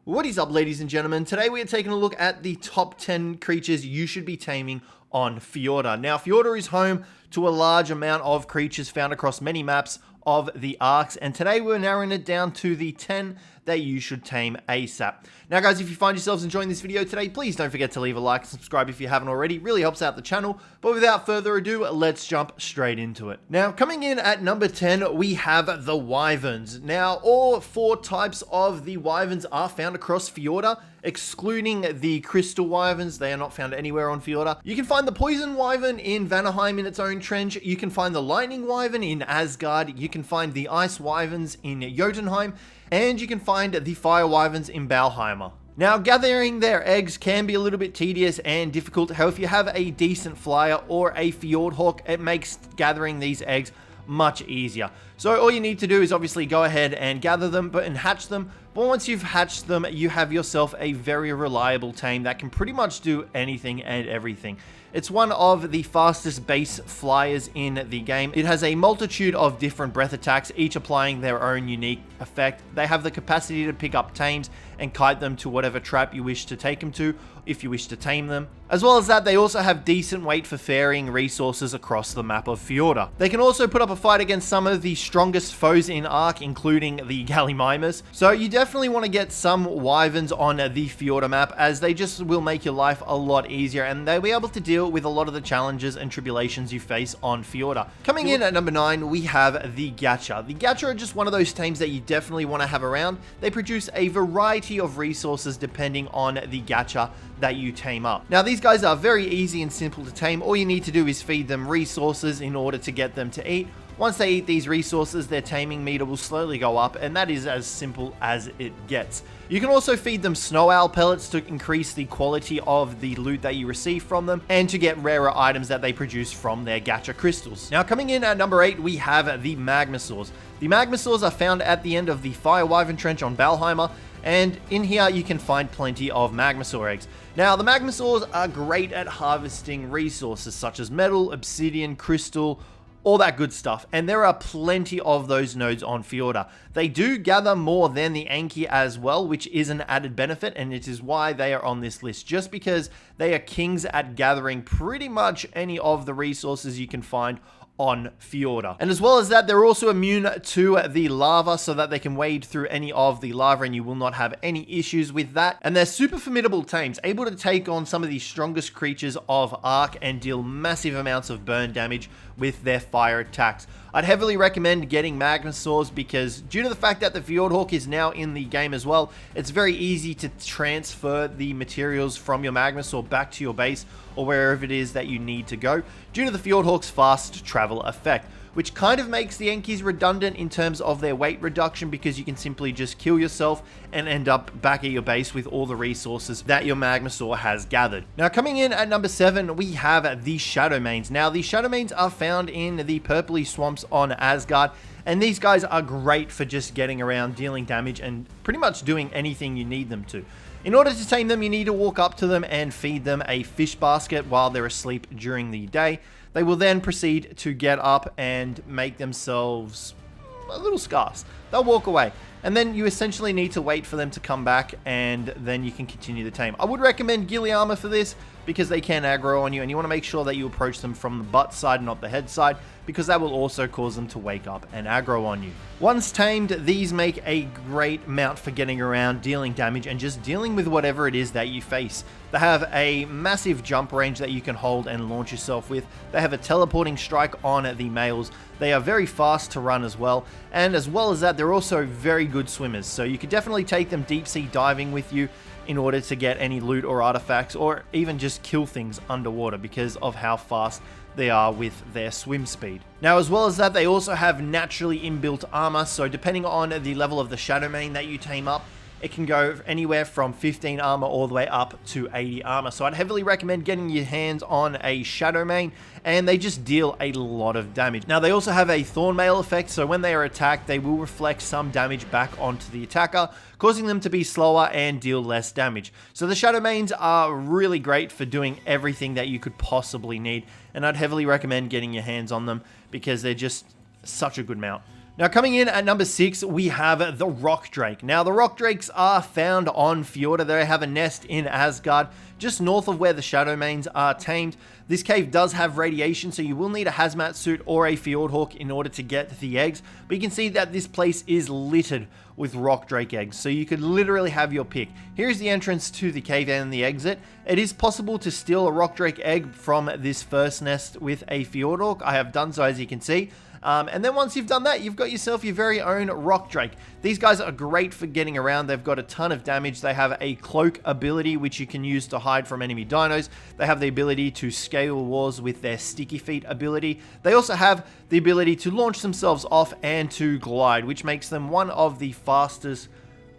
What is up, ladies and gentlemen? Today we are taking a look at the top 10 creatures you should be taming on Fjordur. Now, Fjordur is home to a large amount of creatures found across many maps of the Arks, and today we're narrowing it down to the 10 that you should tame ASAP. Now guys, if you find yourselves enjoying this video today, please don't forget to leave a like and subscribe if you haven't already. It really helps out the channel. But without further ado, let's jump straight into it. Now, coming in at number 10, we have the Wyverns. Now, all 4 types of the Wyverns are found across Fjordur, excluding the Crystal Wyverns. They are not found anywhere on Fjordur. You can find the Poison Wyvern in Vanaheim in its own trench. You can find the Lightning Wyvern in Asgard. You can find the Ice Wyverns in Jotunheim. And you can find the Fire Wyverns in Balheimer. Now, gathering their eggs can be a little bit tedious and difficult. However, if you have a decent flyer or a Fjordhawk, it makes gathering these eggs much easier. So all you need to do is obviously go ahead and gather them and hatch them. But once you've hatched them, you have yourself a very reliable tame that can pretty much do anything and everything. It's one of the fastest base flyers in the game. It has a multitude of different breath attacks, each applying their own unique effect. They have the capacity to pick up tames and kite them to whatever trap you wish to take them to, if you wish to tame them. As well as that, they also have decent weight for ferrying resources across the map of Fjordur. They can also put up a fight against some of the strongest foes in Ark, including the Gallimimers. So you definitely want to get some Wyverns on the Fjordur map, as they just will make your life a lot easier, and they'll be able to deal with a lot of the challenges and tribulations you face on Fjordur. Coming in at number 9, we have the Gacha. The Gacha are just one of those tames that you definitely want to have around. They produce a variety of resources depending on the Gacha that you tame up. Now, these guys are very easy and simple to tame. All you need to do is feed them resources in order to get them to eat. Once they eat these resources, their taming meter will slowly go up, and that is as simple as it gets. You can also feed them snow owl pellets to increase the quality of the loot that you receive from them, and to get rarer items that they produce from their gacha crystals. Now, coming in at number 8, we have the Magmasaurs. The Magmasaurs are found at the end of the Fire Wyvern Trench on Balheimer, and in here you can find plenty of Magmasaur eggs. Now, the Magmasaurs are great at harvesting resources such as metal, obsidian, crystal, all that good stuff, and there are plenty of those nodes on Fjordur. They do gather more than the Anki as well, which is an added benefit, and it is why they are on this list, just because they are kings at gathering pretty much any of the resources you can find on Fjordur. And as well as that, they're also immune to the lava, so that they can wade through any of the lava and you will not have any issues with that. And they're super formidable tames, able to take on some of the strongest creatures of Ark and deal massive amounts of burn damage with their fire attacks. I'd heavily recommend getting Magmasaurs, because due to the fact that the Fjordhawk is now in the game as well, it's very easy to transfer the materials from your Magmasaur back to your base or wherever it is that you need to go, due to the Fjordhawk's fast travel effect, which kind of makes the Enkis redundant in terms of their weight reduction, because you can simply just kill yourself and end up back at your base with all the resources that your Magmasaur has gathered. Now, coming in at number 7, we have the Shadowmanes. Now, the Shadowmanes are found in the purpley swamps on Asgard, and these guys are great for just getting around, dealing damage, and pretty much doing anything you need them to. In order to tame them, you need to walk up to them and feed them a fish basket while they're asleep during the day. They will then proceed to get up and make themselves a little scarce. They'll walk away, and then you essentially need to wait for them to come back, and then you can continue the tame. I would recommend ghillie armor for this, because they can aggro on you, and you want to make sure that you approach them from the butt side, not the head side, because that will also cause them to wake up and aggro on you. Once tamed, these make a great mount for getting around, dealing damage, and just dealing with whatever it is that you face. They have a massive jump range that you can hold and launch yourself with. They have a teleporting strike on the males. They are very fast to run as well, and as well as that, they're also very good swimmers, so you could definitely take them deep sea diving with you in order to get any loot or artifacts, or even just kill things underwater because of how fast they are with their swim speed. Now, as well as that, they also have naturally inbuilt armor, so depending on the level of the Shadowmane that you tame up, it can go anywhere from 15 armor all the way up to 80 armor. So I'd heavily recommend getting your hands on a Shadowmane, and they just deal a lot of damage. Now, they also have a Thornmail effect, so when they are attacked, they will reflect some damage back onto the attacker, causing them to be slower and deal less damage. So the Shadowmanes are really great for doing everything that you could possibly need, and I'd heavily recommend getting your hands on them, because they're just such a good mount. Now coming in at number 6, we have the Rock Drake. Now the Rock Drakes are found on Fjordur. They have a nest in Asgard, just north of where the Shadowmanes are tamed. This cave does have radiation, so you will need a hazmat suit or a Fjordhawk in order to get the eggs. But you can see that this place is littered with Rock Drake eggs, so you could literally have your pick. Here's the entrance to the cave and the exit. It is possible to steal a Rock Drake egg from this first nest with a Fjordhawk. I have done so, as you can see. And then once you've done that, you've got yourself your very own Rock Drake. These guys are great for getting around. They've got a ton of damage. They have a cloak ability, which you can use to hide from enemy dinos. They have the ability to scale walls with their sticky feet ability. They also have the ability to launch themselves off and to glide, which makes them one of the fastest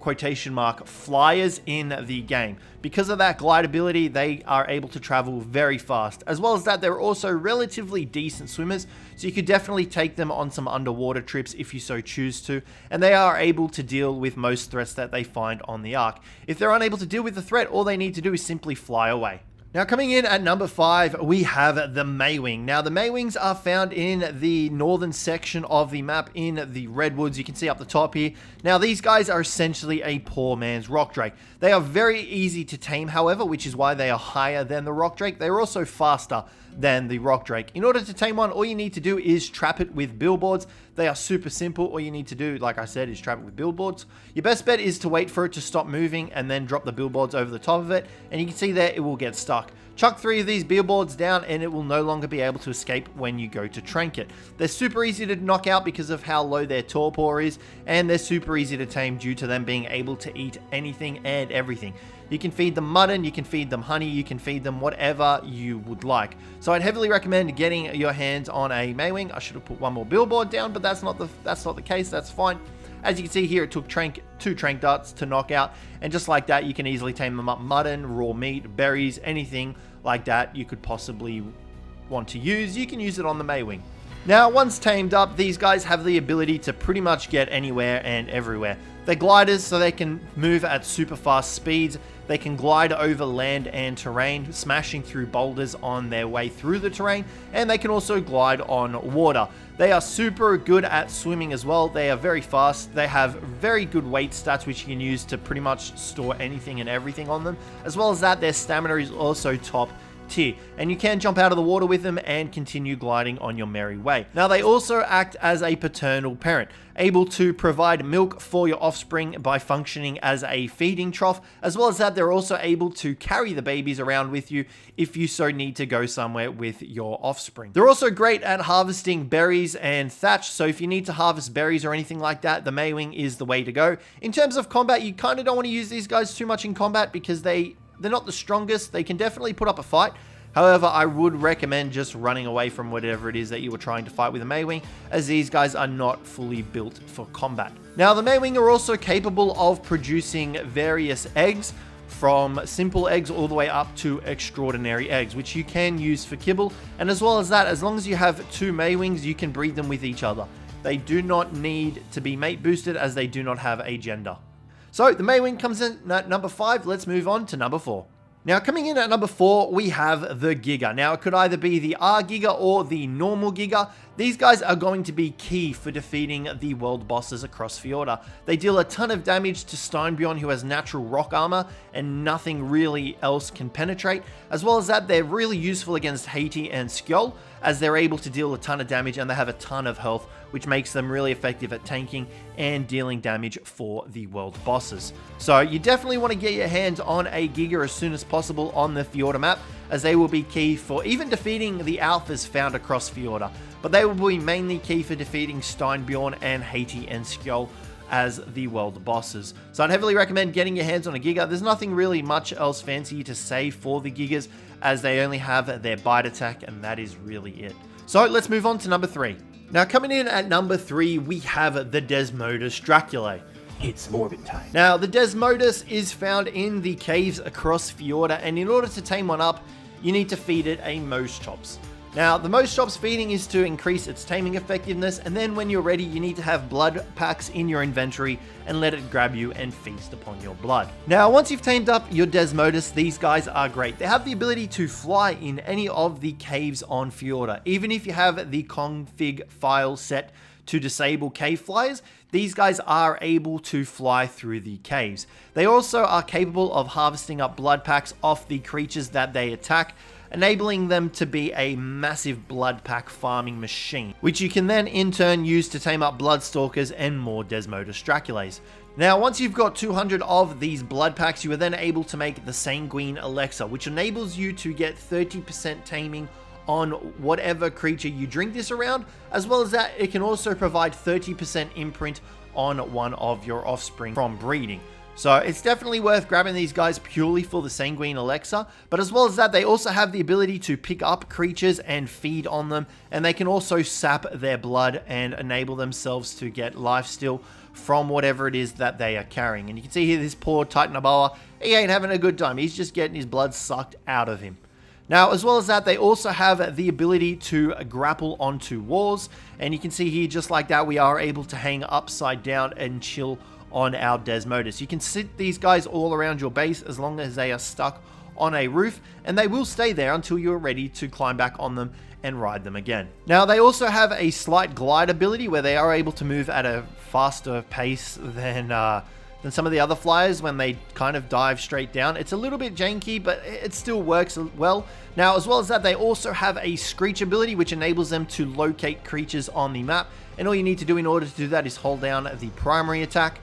quotation mark flyers in the game. Because of that glide ability, they are able to travel very fast. As well as that, they're also relatively decent swimmers, so you could definitely take them on some underwater trips if you so choose to, and they are able to deal with most threats that they find on the Ark. If they're unable to deal with the threat, all they need to do is simply fly away. Now coming in at number 5, we have the Maewing. Now the Maewings are found in the northern section of the map in the redwoods. You can see up the top here. Now these guys are essentially a poor man's Rock Drake. They are very easy to tame, however, which is why they are higher than the Rock Drake. They're also faster than the Rock Drake. In order to tame one, all you need to do is trap it with billboards. They are super simple. All you need to do, like I said, is trap it with billboards. Your best bet is to wait for it to stop moving and then drop the billboards over the top of it. And you can see there, it will get stuck. Chuck 3 of these billboards down and it will no longer be able to escape when you go to trank it. They're super easy to knock out because of how low their torpor is, and they're super easy to tame due to them being able to eat anything and everything. You can feed them mutton, you can feed them honey, you can feed them whatever you would like. So I'd heavily recommend getting your hands on a Maewing. I should have put one more billboard down, but that's not the case. That's fine. As you can see here, it took 2 trank darts to knock out, and just like that, you can easily tame them up. Mutton, raw meat, berries, anything like that you could possibly want to use, you can use it on the Maewing. Now, once tamed up, these guys have the ability to pretty much get anywhere and everywhere. They're gliders, so they can move at super fast speeds. They can glide over land and terrain, smashing through boulders on their way through the terrain, and they can also glide on water. They are super good at swimming as well. They are very fast. They have very good weight stats, which you can use to pretty much store anything and everything on them. As well as that, their stamina is also top tier, and you can jump out of the water with them and continue gliding on your merry way. Now they also act as a paternal parent, able to provide milk for your offspring by functioning as a feeding trough. As well as that, they're also able to carry the babies around with you if you so need to go somewhere with your offspring. They're also great at harvesting berries and thatch, so if you need to harvest berries or anything like that, the Maewing is the way to go. In terms of combat, you kind of don't want to use these guys too much in combat because they're not the strongest. They can definitely put up a fight. However, I would recommend just running away from whatever it is that you were trying to fight with a Maewing, as these guys are not fully built for combat. Now, the Maewing are also capable of producing various eggs, from simple eggs all the way up to extraordinary eggs, which you can use for kibble. And as well as that, as long as you have 2 Maewings, you can breed them with each other. They do not need to be mate boosted, as they do not have a gender. So the Maewing comes in at number 5. Let's move on to number 4. Now, coming in at number 4, we have the Giga. Now, it could either be the Giga or the normal Giga. These guys are going to be key for defeating the world bosses across Fjordur. They deal a ton of damage to Steinbjorn, who has natural rock armor, and nothing really else can penetrate. As well as that, they're really useful against Cjthecheesedj and Skjold, as they're able to deal a ton of damage and they have a ton of health, which makes them really effective at tanking and dealing damage for the world bosses. So you definitely want to get your hands on a Giga as soon as possible on the Fjordur map, as they will be key for even defeating the alphas found across Fjordur. But they will be mainly key for defeating Steinbjorn and Cjthecheesedj and Skjold as the world bosses. So I'd heavily recommend getting your hands on a Giga. There's nothing really much else fancy to say for the Gigas, as they only have their bite attack, and that is really it. So let's move on to number 3. Now, coming in at number 3, we have the Desmodus Draculae. It's morbid time. Now, the Desmodus is found in the caves across Fjordur, and in order to tame one up, you need to feed it a Mose Chops. Now, the Mose Chops feeding is to increase its taming effectiveness, and then when you're ready, you need to have blood packs in your inventory and let it grab you and feast upon your blood. Now, once you've tamed up your Desmodus, these guys are great. They have the ability to fly in any of the caves on Fjordur, even if you have the config file set to disable cave flyers, these guys are able to fly through the caves. They also are capable of harvesting up blood packs off the creatures that they attack, enabling them to be a massive blood pack farming machine, which you can then in turn use to tame up Bloodstalkers and more Desmodus Draculaes. Now, once you've got 200 of these blood packs, you are then able to make the Sanguine Elixir, which enables you to get 30% taming on whatever creature you drink this around, as well as that it can also provide 30% imprint on one of your offspring from breeding. So it's definitely worth grabbing these guys purely for the Sanguine Elixir, but as well as that, they also have the ability to pick up creatures and feed on them, and they can also sap their blood and enable themselves to get lifesteal from whatever it is that they are carrying. And you can see here this poor Titanoboa, he ain't having a good time. He's just getting his blood sucked out of him. Now, as well as that, they also have the ability to grapple onto walls, and you can see here just like that, we are able to hang upside down and chill on our Desmodus. You can sit these guys all around your base as long as they are stuck on a roof, and they will stay there until you're ready to climb back on them and ride them again. Now, they also have a slight glide ability where they are able to move at a faster pace than some of the other flyers when they kind of dive straight down. It's a little bit janky, but it still works well. Now, as well as that, they also have a screech ability, which enables them to locate creatures on the map. And all you need to do in order to do that is hold down the primary attack,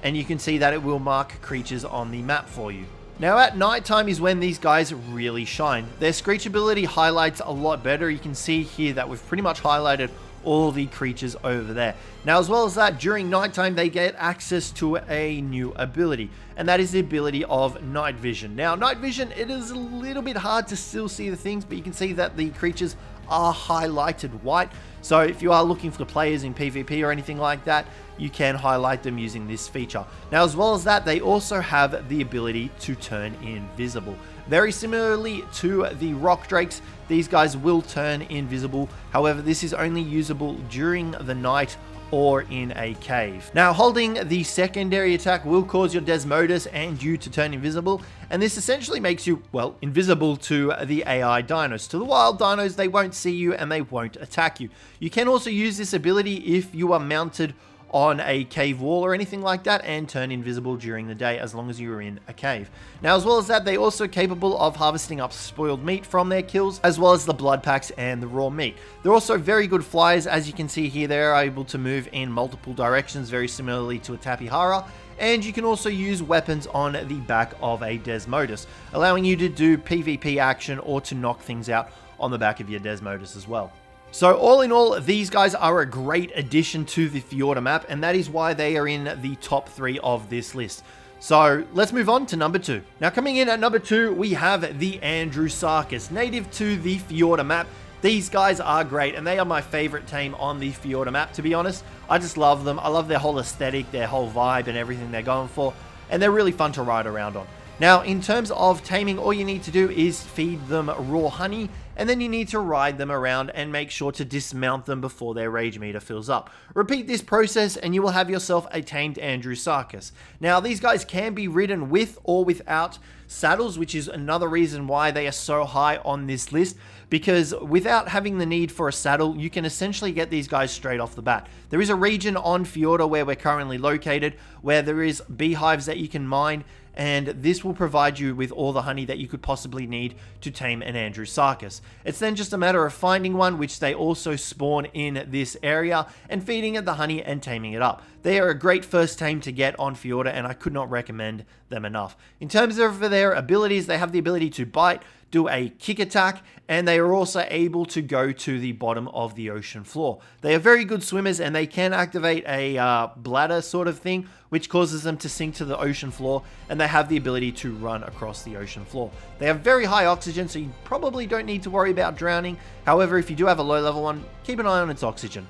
and you can see that it will mark creatures on the map for you. Now, at nighttime is when these guys really shine. Their screech ability highlights a lot better. You can see here that we've pretty much highlighted all the creatures over there. Now, as well as that, during nighttime, they get access to a new ability, and that is the ability of night vision. Now, night vision, it is a little bit hard to still see the things, but you can see that the creatures are highlighted white. So if you are looking for players in PvP or anything like that, you can highlight them using this feature. Now, as well as that, they also have the ability to turn invisible. Very similarly to the rock drakes, these guys will turn invisible. However, this is only usable during the night or in a cave. Now, holding the secondary attack will cause your Desmodus and you to turn invisible, and this essentially makes you, well, invisible to the AI dinos. To the wild dinos, they won't see you and they won't attack you. You can also use this ability if you are mounted on a cave wall or anything like that and turn invisible during the day as long as you're in a cave. Now, as well as that, they're also capable of harvesting up spoiled meat from their kills, as well as the blood packs and the raw meat. They're also very good flyers. As you can see here, they're able to move in multiple directions, very similarly to a Tapihara. And you can also use weapons on the back of a Desmodus, allowing you to do PvP action or to knock things out on the back of your Desmodus as well. So all in all, these guys are a great addition to the Fjordur map, and that is why they are in the top 3 of this list. So let's move on to number 2. Now, coming in at number 2, we have the Andrewsarchus, native to the Fjordur map. These guys are great, and they are my favorite tame on the Fjordur map, to be honest. I just love them. I love their whole aesthetic, their whole vibe, and everything they're going for, and they're really fun to ride around on. Now, in terms of taming, all you need to do is feed them raw honey, and then you need to ride them around and make sure to dismount them before their rage meter fills up. Repeat this process and you will have yourself a tamed Andrewsarchus. Now, these guys can be ridden with or without saddles, which is another reason why they are so high on this list, because without having the need for a saddle, you can essentially get these guys straight off the bat. There is a region on Fjordur where we're currently located where there is beehives that you can mine, and this will provide you with all the honey that you could possibly need to tame an Andrewsarchus. It's then just a matter of finding one, which they also spawn in this area, and feeding it the honey and taming it up. They are a great first tame to get on Fjordur, and I could not recommend them enough. In terms of their abilities, they have the ability to bite, do a kick attack, and they are also able to go to the bottom of the ocean floor. They are very good swimmers, and they can activate a bladder sort of thing, which causes them to sink to the ocean floor, and they have the ability to run across the ocean floor. They have very high oxygen, so you probably don't need to worry about drowning. However, if you do have a low level one, keep an eye on its oxygen.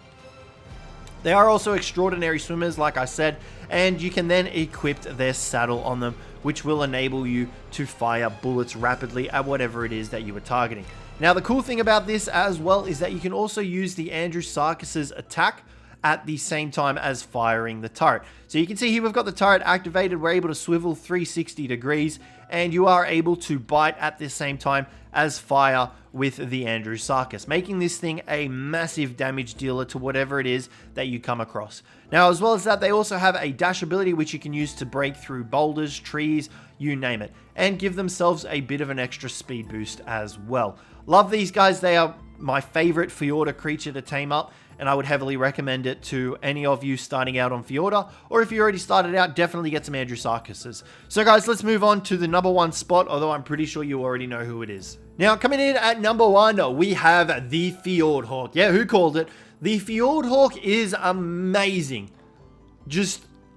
They are also extraordinary swimmers, like I said, and you can then equip their saddle on them, which will enable you to fire bullets rapidly at whatever it is that you are targeting. Now, the cool thing about this as well is that you can also use the Andrewsarchus's attack at the same time as firing the turret. So you can see here we've got the turret activated. We're able to swivel 360 degrees, and you are able to bite at the same time as fire with the Andrewsarchus, making this thing a massive damage dealer to whatever it is that you come across. Now, as well as that, they also have a dash ability which you can use to break through boulders, trees, you name it, and give themselves a bit of an extra speed boost as well. Love these guys. They are my favorite Fjordur creature to tame up, and I would heavily recommend it to any of you starting out on Fjordur, or if you already started out, definitely get some Andrewsarchuses. So guys, let's move on to the number 1 spot, although I'm pretty sure you already know who it is. Now, coming in at number 1, we have the Fjordhawk. Yeah, who called it? The Fjordhawk is amazing.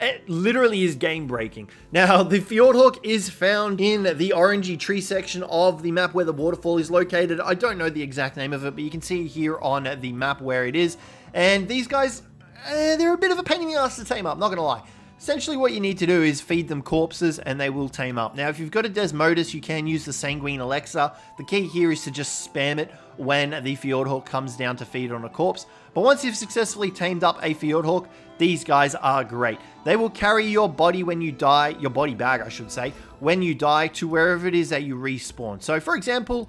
It literally is game breaking. Now, the Fjordhawk is found in the orangey tree section of the map where the waterfall is located. I don't know the exact name of it, but you can see here on the map where it is. And these guys, they're a bit of a pain in the ass to tame up, not gonna lie. Essentially what you need to do is feed them corpses and they will tame up. Now, if you've got a Desmodus, you can use the Sanguine Elixir. The key here is to just spam it when the Fjordhawk comes down to feed on a corpse. But once you've successfully tamed up a Fjordhawk, these guys are great. They will carry your body when you die, your body bag, I should say, when you die to wherever it is that you respawn. So, for example,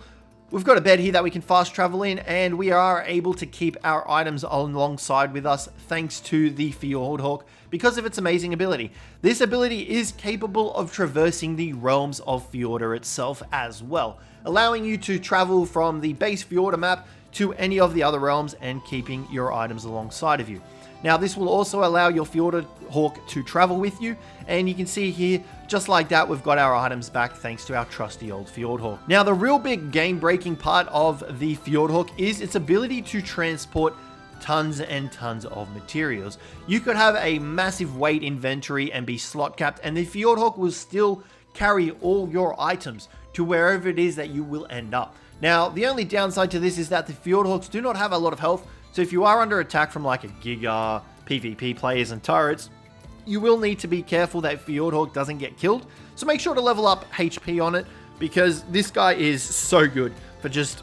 we've got a bed here that we can fast travel in, and we are able to keep our items alongside with us thanks to the Fjordhawk because of its amazing ability. This ability is capable of traversing the realms of Fjordur itself as well, allowing you to travel from the base Fjordur map to any of the other realms and keeping your items alongside of you. Now, this will also allow your Fjordhawk to travel with you, and you can see here, just like that, we've got our items back thanks to our trusty old Fjordhawk. Now, the real big game-breaking part of the Fjordhawk is its ability to transport tons and tons of materials. You could have a massive weight inventory and be slot capped, and the Fjordhawk will still carry all your items to wherever it is that you will end up. Now, the only downside to this is that the Fjordhawks do not have a lot of health, so if you are under attack from like a Giga, PvP players and turrets, you will need to be careful that Fjordhawk doesn't get killed. So make sure to level up HP on it, because this guy is so good for just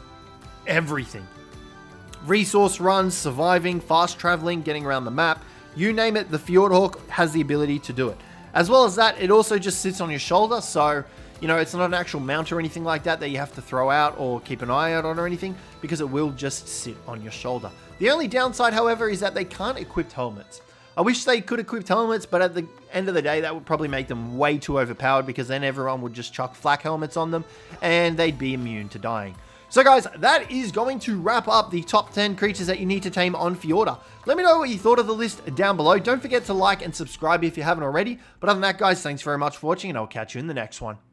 everything. Resource runs, surviving, fast traveling, getting around the map, you name it, the Fjordhawk has the ability to do it. As well as that, it also just sits on your shoulder, so you know, it's not an actual mount or anything like that you have to throw out or keep an eye out on or anything, because it will just sit on your shoulder. The only downside, however, is that they can't equip helmets. I wish they could equip helmets, but at the end of the day, that would probably make them way too overpowered, because then everyone would just chuck flak helmets on them and they'd be immune to dying. So guys, that is going to wrap up the top 10 creatures that you need to tame on Fjordur. Let me know what you thought of the list down below. Don't forget to like and subscribe if you haven't already. But other than that, guys, thanks very much for watching, and I'll catch you in the next one.